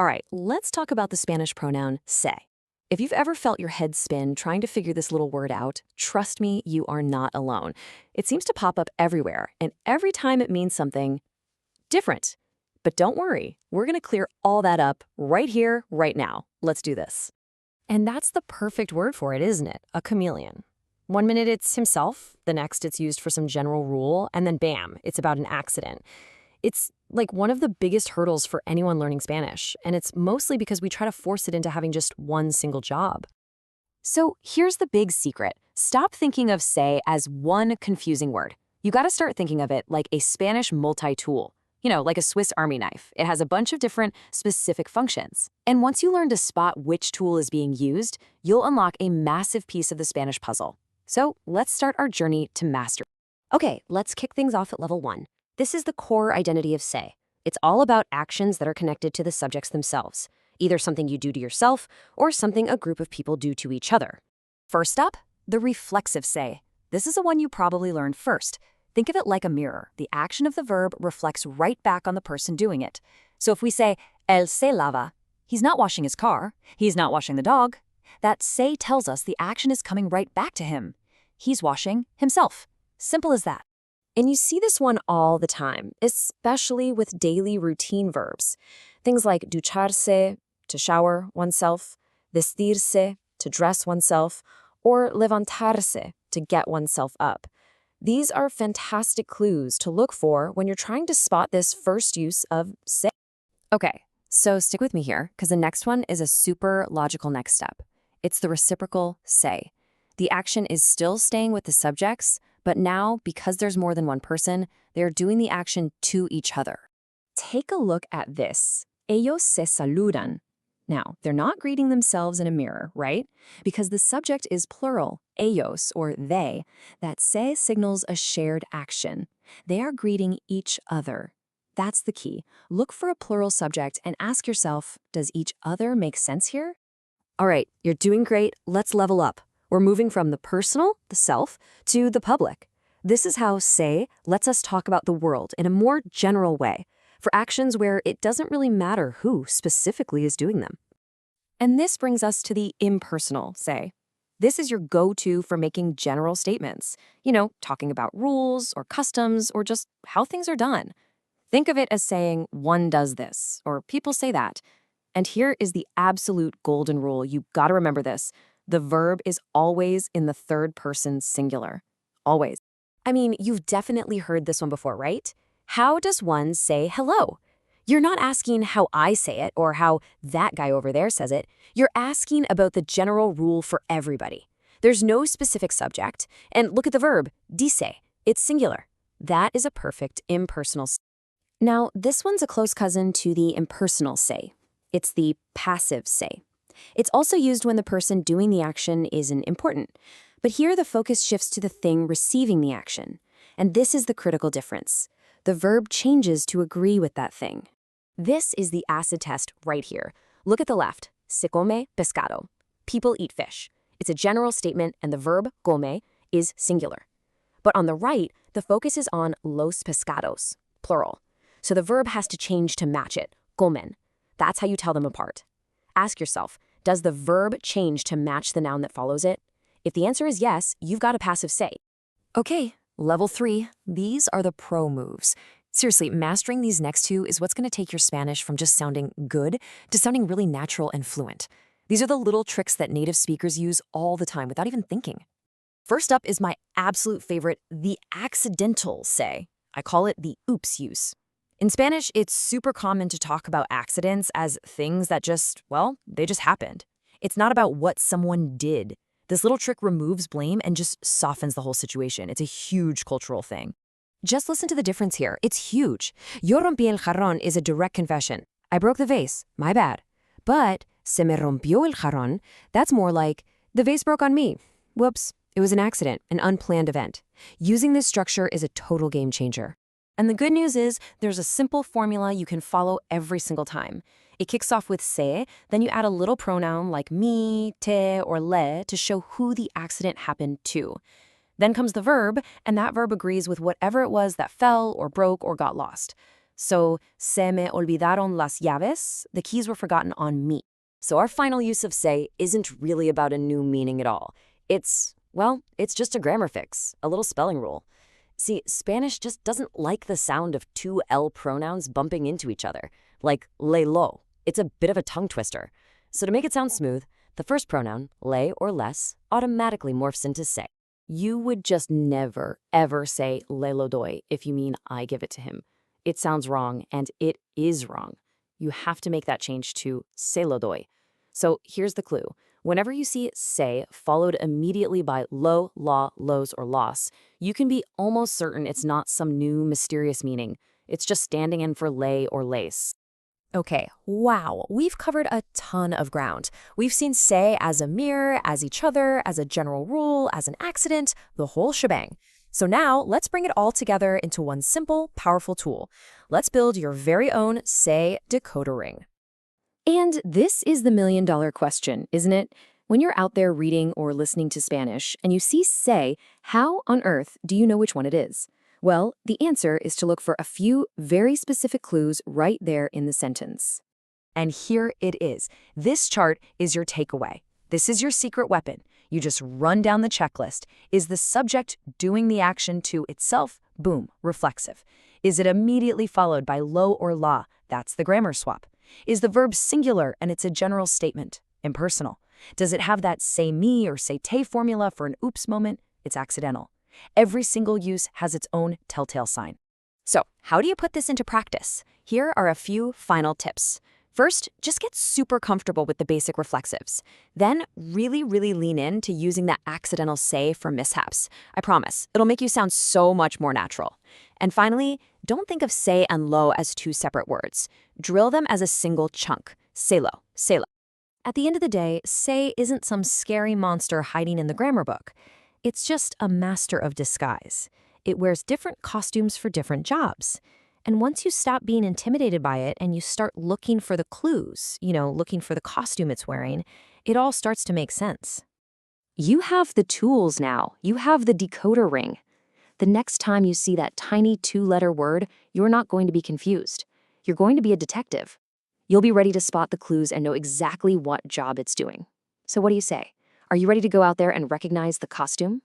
All right, let's talk about the Spanish pronoun se. If you've ever felt your head spin trying to figure this little word out, trust me, you are not alone. It seems to pop up everywhere, and every time it means something different. But don't worry, we're going to clear all that up right here, right now. Let's do this. And that's the perfect word for it, isn't it? A chameleon. One minute it's himself, the next it's used for some general rule, and then bam, it's about an accident. It's like one of the biggest hurdles for anyone learning Spanish, and it's mostly because we try to force it into having just one single job. So here's the big secret. Stop thinking of se as one confusing word. You got to start thinking of it like a Spanish multi-tool. You know, like a Swiss Army knife. It has a bunch of different specific functions. And once you learn to spot which tool is being used, you'll unlock a massive piece of the Spanish puzzle. So let's start our journey to mastery. Okay, let's kick things off at level 1. This is the core identity of se. It's all about actions that are connected to the subjects themselves, either something you do to yourself or something a group of people do to each other. First up, the reflexive se. This is the one you probably learned first. Think of it like a mirror. The action of the verb reflects right back on the person doing it. So if we say, él se lava, he's not washing his car, he's not washing the dog, that se tells us the action is coming right back to him. He's washing himself. Simple as that. And you see this one all the time, especially with daily routine verbs. Things like ducharse, to shower oneself, vestirse, to dress oneself, or levantarse, to get oneself up. These are fantastic clues to look for when you're trying to spot this first use of se. Okay, so stick with me here, because the next one is a super logical next step. It's the reciprocal se. The action is still staying with the subjects, but now, because there's more than one person, they're doing the action to each other. Take a look at this. Ellos se saludan. Now, they're not greeting themselves in a mirror, right? Because the subject is plural, ellos, or they. That se signals a shared action. They are greeting each other. That's the key. Look for a plural subject and ask yourself, does each other make sense here? All right, you're doing great. Let's level up. We're moving from the personal, the self, to the public. This is how se lets us talk about the world in a more general way, for actions where it doesn't really matter who specifically is doing them. And this brings us to the impersonal se. This is your go-to for making general statements, you know, talking about rules or customs or just how things are done. Think of it as saying, one does this, or people say that. And here is the absolute golden rule. You gotta remember this. The verb is always in the third person singular. Always. I mean, you've definitely heard this one before, right? How does one say hello? You're not asking how I say it or how that guy over there says it. You're asking about the general rule for everybody. There's no specific subject. And look at the verb, dice. It's singular. That is a perfect impersonal se. Now, this one's a close cousin to the impersonal se. It's the passive se. It's also used when the person doing the action isn't important. But here the focus shifts to the thing receiving the action. And this is the critical difference. The verb changes to agree with that thing. This is the acid test right here. Look at the left. Se come pescado. People eat fish. It's a general statement and the verb come is singular. But on the right, the focus is on los pescados, plural. So the verb has to change to match it, comen. That's how you tell them apart. Ask yourself, does the verb change to match the noun that follows it? If the answer is yes, you've got a passive se. Okay, level 3. These are the pro moves. Seriously, mastering these next two is what's going to take your Spanish from just sounding good to sounding really natural and fluent. These are the little tricks that native speakers use all the time without even thinking. First up is my absolute favorite, the accidental se. I call it the oops use. In Spanish, it's super common to talk about accidents as things that they just happened. It's not about what someone did. This little trick removes blame and just softens the whole situation. It's a huge cultural thing. Just listen to the difference here. It's huge. Yo rompí el jarrón is a direct confession. I broke the vase. My bad. But se me rompió el jarrón, that's more like, the vase broke on me. Whoops. It was an accident, an unplanned event. Using this structure is a total game changer. And the good news is there's a simple formula you can follow every single time. It kicks off with se, then you add a little pronoun like mi, te, or le to show who the accident happened to. Then comes the verb, and that verb agrees with whatever it was that fell or broke or got lost. So, se me olvidaron las llaves, the keys were forgotten on me. So our final use of se isn't really about a new meaning at all. It's just a grammar fix, a little spelling rule. See, Spanish just doesn't like the sound of two L pronouns bumping into each other, like le lo. It's a bit of a tongue twister. So to make it sound smooth, the first pronoun, le or les, automatically morphs into se. You would just never, ever say le lo doy if you mean I give it to him. It sounds wrong, and it is wrong. You have to make that change to se lo doy. So here's the clue. Whenever you see se followed immediately by lo, la, los, or los, you can be almost certain it's not some new mysterious meaning. It's just standing in for lay or lace. Okay, wow, we've covered a ton of ground. We've seen se as a mirror, as each other, as a general rule, as an accident, the whole shebang. So now let's bring it all together into one simple, powerful tool. Let's build your very own se decoder ring. And this is the million-dollar question, isn't it? When you're out there reading or listening to Spanish and you see se, how on earth do you know which one it is? Well, the answer is to look for a few very specific clues right there in the sentence. And here it is. This chart is your takeaway. This is your secret weapon. You just run down the checklist. Is the subject doing the action to itself? Boom, reflexive. Is it immediately followed by lo or la? That's the grammar swap. Is the verb singular and it's a general statement? Impersonal. Does it have that say me or say te formula for an oops moment? It's accidental. Every single use has its own telltale sign. So, how do you put this into practice? Here are a few final tips. First, just get super comfortable with the basic reflexives. Then, really lean in to using that accidental say for mishaps. I promise, it'll make you sound so much more natural. And finally, don't think of se and lo as two separate words. Drill them as a single chunk. Se-lo, se-lo. At the end of the day, se isn't some scary monster hiding in the grammar book. It's just a master of disguise. It wears different costumes for different jobs. And once you stop being intimidated by it and you start looking for the clues, looking for the costume it's wearing, it all starts to make sense. You have the tools now. You have the decoder ring. The next time you see that tiny two-letter word, you're not going to be confused. You're going to be a detective. You'll be ready to spot the clues and know exactly what job it's doing. So what do you say? Are you ready to go out there and recognize the costume?